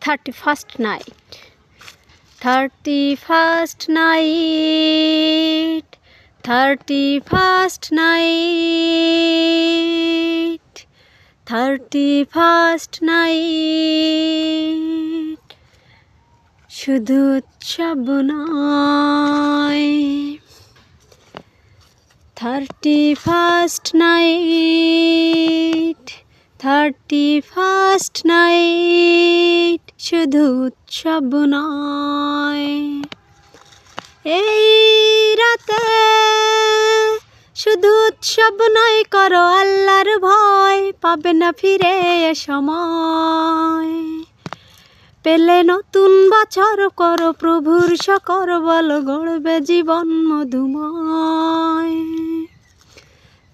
31st night, 31st night, 31st night, 31st night, শুধু উৎসব নয়। 31st night, 31st night, শুধু উৎসব নয়। এই রাতে শুধু উৎসব নয়, করো আল্লাহর ভয়, পাবে না ফিরে এ সময়। পেলে নতুন বছর করো প্রভুর শকর, বলো গড়বে জীবন মধুময়।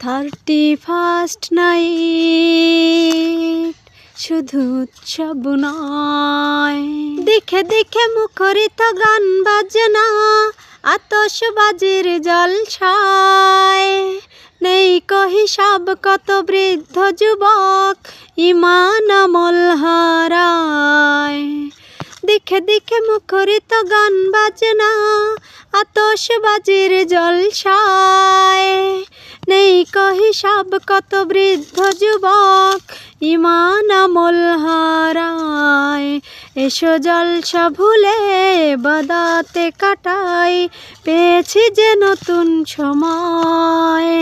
31st night, শুধু উৎসব নয়। দেখে দেখে মুখরিত গান বাজনা, আতশবাজির জলছায়, নেই কো হিসাব কত বৃদ্ধ যুবক ঈমান আমল হারায়। দেখে দেখে মুখরিত গান বাজনা, আতশবাজির জলছায়, নেই কো হিসাব কত বৃদ্ধ যুবক ঈমান আমল হারায়। এসো জলসা ভুলে বাদাতে কাটাই, পেয়েছি যে নতুন সময়।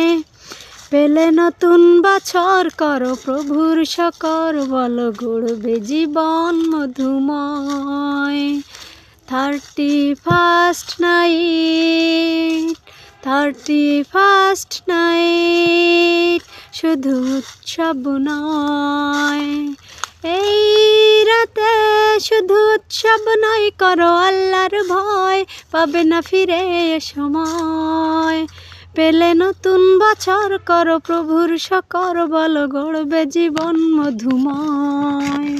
পেলে নতুন বছর করো প্রভুর শকর, বলো গড়বে জীবন মধুময়। 31st night, 31st night, শুধু উৎসব নয়। এই রাতে শুধু উৎসব নয়, করো আল্লাহর ভয়, পাবে না ফিরে এ সময়। পেলে নতুন বছর করো প্রভুর শকর, বলো গড়বে জীবন মধুময়।